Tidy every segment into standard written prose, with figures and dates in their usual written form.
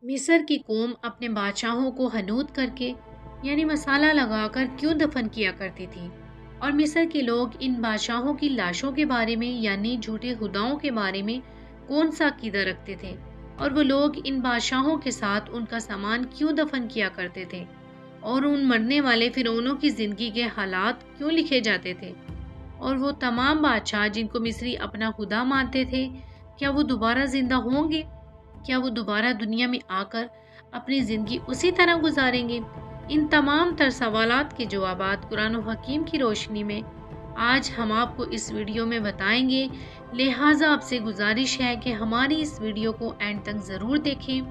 مصر کی قوم اپنے بادشاہوں کو حنوط کر کے یعنی مسالہ لگا کر کیوں دفن کیا کرتی تھی، اور مصر کے لوگ ان بادشاہوں کی لاشوں کے بارے میں یعنی جھوٹے خداؤں کے بارے میں کون سا عقیدہ رکھتے تھے، اور وہ لوگ ان بادشاہوں کے ساتھ ان کا سامان کیوں دفن کیا کرتے تھے، اور ان مرنے والے فرعونوں کی زندگی کے حالات کیوں لکھے جاتے تھے، اور وہ تمام بادشاہ جن کو مصری اپنا خدا مانتے تھے کیا وہ دوبارہ زندہ ہوں گے؟ کیا وہ دوبارہ دنیا میں آ کر اپنی زندگی اسی طرح گزاریں گے؟ ان تمام تر سوالات کے جوابات قرآن و حکیم کی روشنی میں آج ہم آپ کو اس ویڈیو میں بتائیں گے، لہٰذا آپ سے گزارش ہے کہ ہماری اس ویڈیو کو اینڈ تک ضرور دیکھیں۔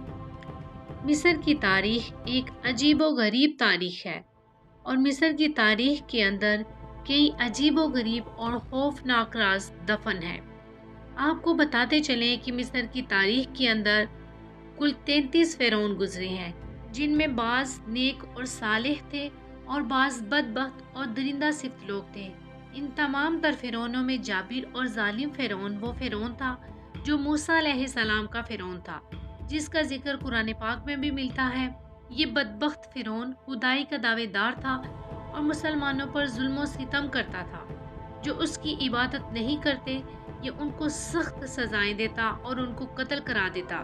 مصر کی تاریخ ایک عجیب و غریب تاریخ ہے، اور مصر کی تاریخ کے اندر کئی عجیب و غریب اور خوفناک راز دفن ہیں۔ آپ کو بتاتے چلیں کہ مصر کی تاریخ کے اندر کل 33 فرعون گزرے ہیں، جن میں بعض نیک اور صالح تھے اور بعض بدبخت اور درندہ صفت لوگ تھے۔ ان تمام تر فرعونوں میں جابر اور ظالم فرعون وہ فرعون تھا جو موسیٰ علیہ السلام کا فرعون تھا، جس کا ذکر قرآن پاک میں بھی ملتا ہے۔ یہ بدبخت فرعون خدائی کا دعوے دار تھا اور مسلمانوں پر ظلم و ستم کرتا تھا۔ جو اس کی عبادت نہیں کرتے یہ ان کو سخت سزائیں دیتا اور ان کو قتل کرا دیتا۔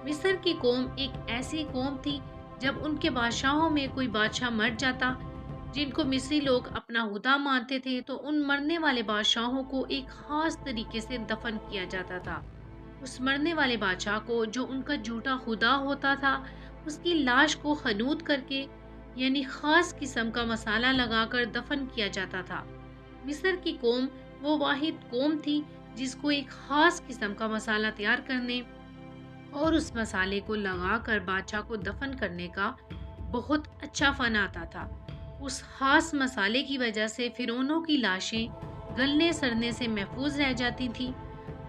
مصر کی قوم ایک ایسی قوم تھی جب ان کے بادشاہوں میں کوئی بادشاہ مر جاتا جن کو مصری لوگ اپنا خدا مانتے تھے تو ان مرنے والے بادشاہوں کو ایک خاص طریقے سے دفن کیا جاتا تھا۔ اس مرنے والے بادشاہ کو جو ان کا جھوٹا خدا ہوتا تھا اس کی لاش کو حنوط کر کے یعنی خاص قسم کا مسالہ لگا کر دفن کیا جاتا تھا۔ مصر کی قوم وہ واحد قوم تھی جس کو ایک خاص قسم کا مسالہ تیار کرنے اور اس مسالے کو لگا کر بادشاہ کو دفن کرنے کا بہت اچھا فن آتا تھا۔ اس خاص مسالے کی وجہ سے فرعونوں کی لاشیں گلنے سڑنے سے محفوظ رہ جاتی تھیں۔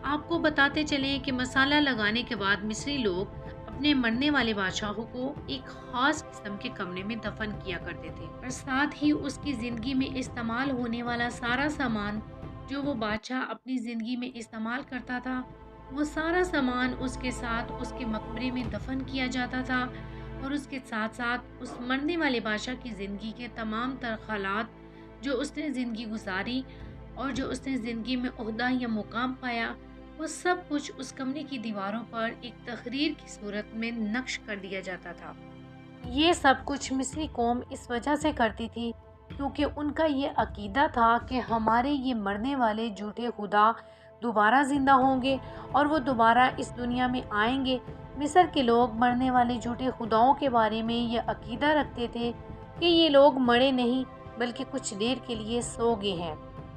آپ کو بتاتے چلیں کہ مسالہ لگانے کے بعد مصری لوگ اپنے مرنے والے بادشاہوں کو ایک خاص قسم کے کمرے میں دفن کیا کرتے تھے، اور ساتھ ہی اس کی زندگی میں استعمال ہونے والا سارا سامان جو وہ بادشاہ اپنی زندگی میں استعمال کرتا تھا وہ سارا سامان اس کے ساتھ اس کے مقبرے میں دفن کیا جاتا تھا، اور اس کے ساتھ ساتھ اس مرنے والے بادشاہ کی زندگی کے تمام تر حالات جو اس نے زندگی گزاری اور جو اس نے زندگی میں عہدہ یا مقام پایا وہ سب کچھ اس کمرے کی دیواروں پر ایک تقریر کی صورت میں نقش کر دیا جاتا تھا۔ یہ سب کچھ مصری قوم اس وجہ سے کرتی تھی کیونکہ ان کا یہ عقیدہ تھا کہ ہمارے یہ مرنے والے جھوٹے خدا دوبارہ زندہ ہوں گے اور وہ دوبارہ اس دنیا میں آئیں گے۔ مصر کے لوگ مرنے والے جھوٹے خداؤں کے بارے میں یہ عقیدہ رکھتے تھے کہ یہ لوگ مرے نہیں بلکہ کچھ دیر کے لیے سو گئے ہیں،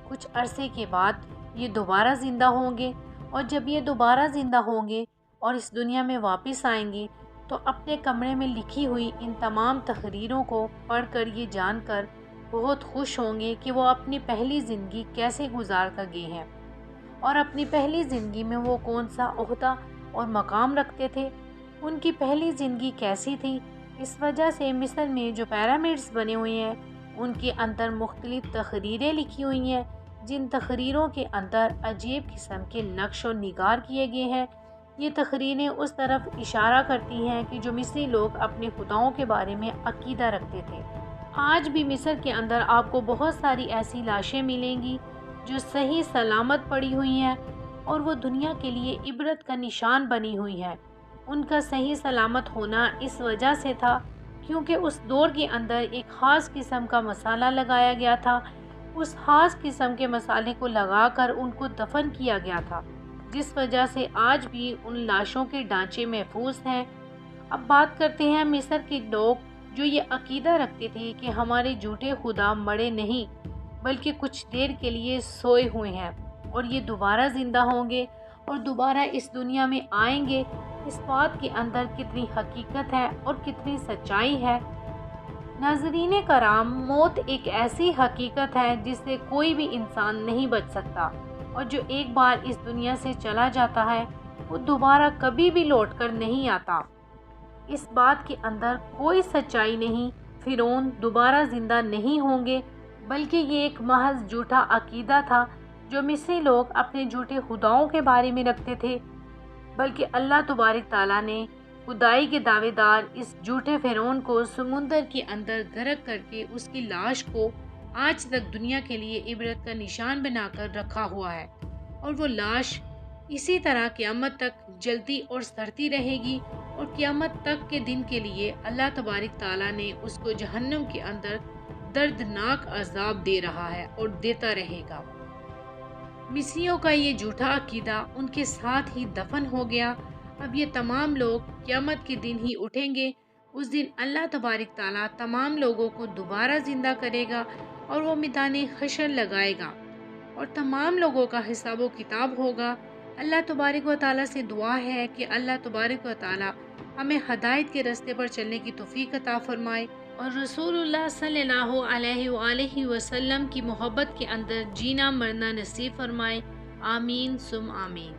کچھ عرصے کے بعد یہ دوبارہ زندہ ہوں گے، اور جب یہ دوبارہ زندہ ہوں گے اور اس دنیا میں واپس آئیں گے تو اپنے کمرے میں لکھی ہوئی ان تمام تحریروں کو پڑھ کر یہ جان کر بہت خوش ہوں گے کہ وہ اپنی پہلی زندگی کیسے گزار کر گئے ہیں اور اپنی پہلی زندگی میں وہ کون سا عہدہ اور مقام رکھتے تھے، ان کی پہلی زندگی کیسی تھی۔ اس وجہ سے مصر میں جو پیرامڈز بنے ہوئے ہیں ان کے اندر مختلف تحریریں لکھی ہوئی ہیں، جن تحریروں کے اندر عجیب قسم کے نقش و نگار کیے گئے ہیں۔ یہ تحریریں اس طرف اشارہ کرتی ہیں کہ جو مصری لوگ اپنے خداؤں کے بارے میں عقیدہ رکھتے تھے۔ آج بھی مصر کے اندر آپ کو بہت ساری ایسی لاشیں ملیں گی جو صحیح سلامت پڑی ہوئی ہیں اور وہ دنیا کے لیے عبرت کا نشان بنی ہوئی ہیں۔ ان کا صحیح سلامت ہونا اس وجہ سے تھا کیونکہ اس دور کے اندر ایک خاص قسم کا مسالہ لگایا گیا تھا، اس خاص قسم کے مسالے کو لگا کر ان کو دفن کیا گیا تھا، جس وجہ سے آج بھی ان لاشوں کے ڈھانچے محفوظ ہیں۔ اب بات کرتے ہیں مصر کے لوگ جو یہ عقیدہ رکھتے تھے کہ ہمارے جھوٹے خدا مرے نہیں بلکہ کچھ دیر کے لیے سوئے ہوئے ہیں اور یہ دوبارہ زندہ ہوں گے اور دوبارہ اس دنیا میں آئیں گے۔ اس بات کے اندر کتنی حقیقت ہے اور کتنی سچائی ہے۔ ناظرین کرام، موت ایک ایسی حقیقت ہے جس سے کوئی بھی انسان نہیں بچ سکتا، اور جو ایک بار اس دنیا سے چلا جاتا ہے وہ دوبارہ کبھی بھی لوٹ کر نہیں آتا۔ اس بات کے اندر کوئی سچائی نہیں، فرعون دوبارہ زندہ نہیں ہوں گے، بلکہ یہ ایک محض جھوٹا عقیدہ تھا جو مصری لوگ اپنے جھوٹے خداؤں کے بارے میں رکھتے تھے۔ بلکہ اللہ تبارک تعالیٰ نے خدائی کے دعوے دار اس جھوٹے فرعون کو سمندر کے اندر غرق کر کے اس کی لاش کو آج تک دنیا کے لیے عبرت کا نشان بنا کر رکھا ہوا ہے، اور وہ لاش اسی طرح قیامت تک جلتی اور سڑتی رہے گی، اور قیامت تک کے دن کے لیے اللہ تبارک تعالیٰ نے اس کو جہنم کے اندر دردناک عذاب دے رہا ہے اور دیتا رہے گا۔ مصریوں کا یہ جھوٹا عقیدہ ان کے ساتھ ہی دفن ہو گیا۔ اب یہ تمام لوگ قیامت کے دن ہی اٹھیں گے۔ اس دن اللہ تبارک تعالیٰ تمام لوگوں کو دوبارہ زندہ کرے گا اور وہ میدان حشر لگائے گا اور تمام لوگوں کا حساب و کتاب ہوگا۔ اللہ تبارک و تعالیٰ سے دعا ہے کہ اللہ تبارک و تعالیٰ ہمیں ہدایت کے راستے پر چلنے کی توفیق عطا فرمائے اور رسول اللہ صلی اللہ علیہ وآلہ وسلم کی محبت کے اندر جینا مرنا نصیب فرمائے۔ آمین ثم آمین۔